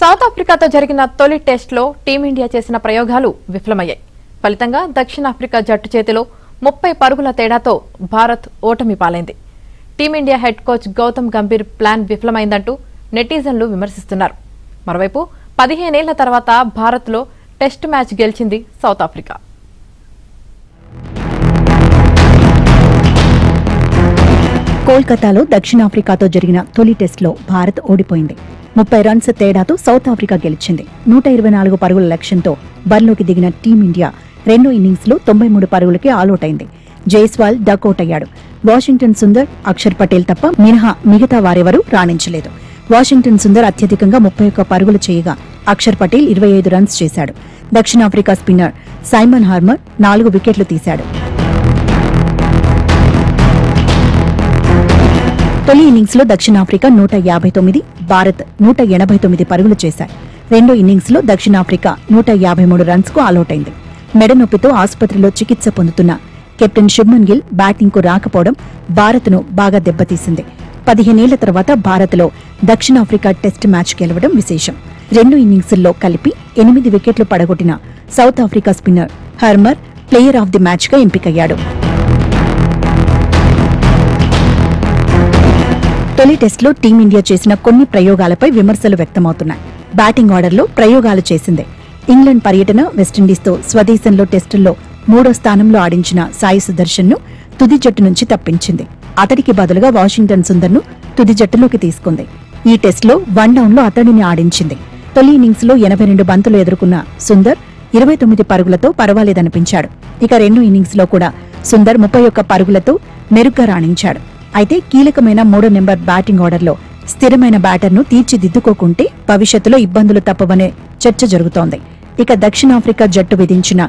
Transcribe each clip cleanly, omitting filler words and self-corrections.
South ఆఫ్రికాతో జరిగిన తొలి టెస్టులో టీమిండియా చేసిన ప్రయోగాలు విఫలమయ్యాయి. ఫలితంగా దక్షిణాఫ్రికా జట్టు చేతిలో 30 పరుగుల తేడాతో భారత్ ఓటమి పాలైంది. Team India head coach Gautam Gambhir plan విఫలమైందంటూ నెటిజన్లు విమర్శిస్తున్నారు. మరోవైపు 15 ఏళ్ల తర్వాత భారత్లో టెస్ట్ మ్యాచ్ గెలిచింది సౌత్ ఆఫ్రికా. కోల్కతాలో దక్షిణాఫ్రికాతో జరిగిన తొలి టెస్టులో భారత్ ఓడిపోయింది. 30 రన్స్ తేడాతో సౌత్ ఆఫ్రికా గెలిచింది. 124 పరుగుల లక్ష్యంతో బరిలోకి దిగిన టీమిండియా రెండో ఇన్నింగ్స్లో 93 పరుగులకి ఆలౌట్ అయింది. జైస్వాల్ డకౌట్ అయ్యాడు. వాషింగ్టన్ సుందర్, అక్షర్ పటేల్ తప్ప మిగతా వారెవరూ రాణించలేదు. వాషింగ్టన్ సుందర్ అత్యధికంగా 31 పరుగులు చేయగా అక్షర్ పటేల్ 25 రన్స్ చేశాడు. దక్షిణాఫ్రికా స్పిన్నర్ సైమన్ హార్మర్ 4 వికెట్లు తీశాడు. తొలి ఇన్నింగ్స్లో దక్షిణాఫ్రికా 159, భారత్ 189 పరుగులు చేశాయి. రెండో ఇన్నింగ్స్లో దక్షిణాఫ్రికా 153 రన్స్కు ఆలౌట్ అయింది. మెడ నొప్పితో ఆసుపత్రిలో చికిత్స పొందుతున్న కెప్టెన్ శుభ్మన్ గిల్ బ్యాటింగ్కు రాకపోవడం భారత్ను బాగా దెబ్బతీసింది. 15 ఏళ్ల తర్వాత భారత్లో దక్షిణాఫ్రికా టెస్ట్ మ్యాచ్ గెలవడం విశేషం. రెండు ఇన్నింగ్స్ల్లో కలిపి 8 వికెట్లు పడగొట్టిన South Africa spinner Harmer player of the మ్యాచ్గా ఎంపికయ్యాడు. తొలి టెస్టులో టీమిండియా చేసిన కొన్ని ప్రయోగాలపై విమర్శలు వ్యక్తమవుతున్నాయి. బ్యాటింగ్ ఆర్డర్లో ప్రయోగాలు చేసింది. ఇంగ్లాండ్ పర్యటన, వెస్టిండీస్తో స్వదేశంలో టెస్టుల్లో 3వ స్థానంలో ఆడించిన సాయి సుదర్శన్ను తుది జట్టు నుంచి తప్పించింది. అతడికి బదులుగా వాషింగ్టన్ సుందర్ను తుది జట్టులోకి తీసుకుంది. ఈ టెస్టులో 1 డౌన్లో అతడిని ఆడించింది. తొలి ఇన్నింగ్స్లో 82 బంతులు ఎదుర్కొన్న సుందర్ 29 పరుగులతో పర్వాలేదనిపించాడు. ఇక రెండో ఇన్నింగ్స్లో కూడా సుందర్ 31 పరుగులతో మెరుగ్గా రాణించాడు. అయితే కీలకమైన 3వ నెంబర్ బ్యాటింగ్ ఆర్డర్లో స్థిరమైన బ్యాటర్ను తీర్చిదిద్దుకోకుంటే భవిష్యత్తులో ఇబ్బందులు తప్పవనే చర్చ జరుగుతోంది. ఇక దక్షిణాఫ్రికా జట్టు విధించిన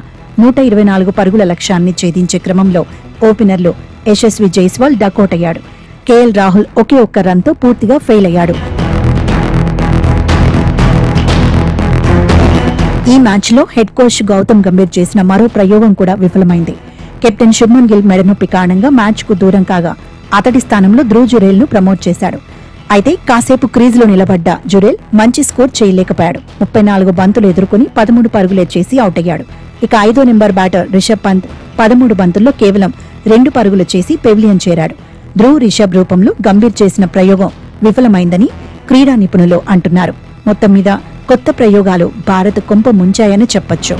124 పరుగుల లక్ష్యాన్ని ఛేదించే క్రమంలో ఓపెనర్లు యశస్వి జైస్వాల్ డకౌట్ అయ్యాడు. కేఎల్ రాహుల్ ఒకే ఒక్క రన్తో పూర్తిగా ఫెయిల్ అయ్యాడు. ఈ మ్యాచ్లో హెడ్ కోచ్ గౌతమ్ గంభీర్ చేసిన మరో ప్రయోగం కూడా విఫలమైంది. కెప్టెన్ శుభ్మన్ గిల్ మెడనొప్పి కారణంగా మ్యాచ్కు దూరం కాగా అతడి స్థానంలో ధ్రువ్ జురేల్ను ప్రమోట్ చేశాడు. అయితే కాసేపు క్రీజులో నిలబడ్డ జురేల్ మంచి స్కోర్ చేయలేకపోయాడు. 34 బంతులు ఎదుర్కొని 13 పరుగులే చేసి అవుట్ అయ్యాడు. ఇక 5వ నెంబర్ బ్యాటర్ రిషబ్ పంత్ 13 బంతుల్లో కేవలం 2 పరుగులు చేసి పెవిలియన్ చేరాడు. ధ్రువ్ రిషబ్ రూపంలో గంభీర్ చేసిన ప్రయోగం విఫలమైందని క్రీడా నిపుణులు అంటున్నారు. మొత్తం మీద కొత్త ప్రయోగాలు భారత్ కొంప ముంచాయని చెప్పొచ్చు.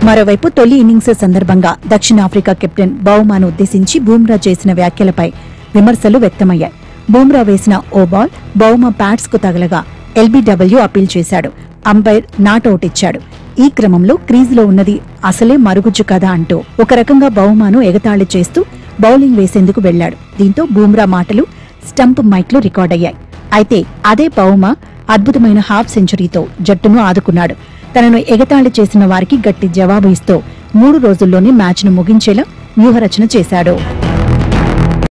మరోవైపు తొలి ఇన్నింగ్స్ సందర్భంగా దక్షిణాఫ్రికా కెప్టెన్ బౌమాను ఉద్దేశించి బూమ్రా చేసిన వ్యాఖ్యలపై విమర్శలు వ్యక్తమయ్యాయి. బూమ్రా వేసిన ఓ బాల్ బౌమా బ్యాట్స్ కు తగలగా ఎల్బీడబ్ల్యూ అప్పీల్ చేశాడు. అంపైర్ నాట్అవుట్ ఇచ్చాడు. ఈ క్రమంలో క్రీజులో ఉన్నది అసలే మరుగుజ్జు కదా అంటూ ఒక రకంగా బౌమాను ఎగతాళి చేస్తూ బౌలింగ్ వేసేందుకు వెళ్లాడు. దీంతో బూమ్రా మాటలు స్టంప్ మైక్లో రికార్డయ్యాయి. అయితే అదే బౌమా అద్భుతమైన హాఫ్ సెంచరీతో జట్టును ఆదుకున్నాడు. తనను ఎగతాళి చేసిన వారికి గట్టి జవాబు ఇస్తూ 3 రోజుల్లోనే మ్యాచ్ను ముగించేలా వ్యూహరచన చేశాడు.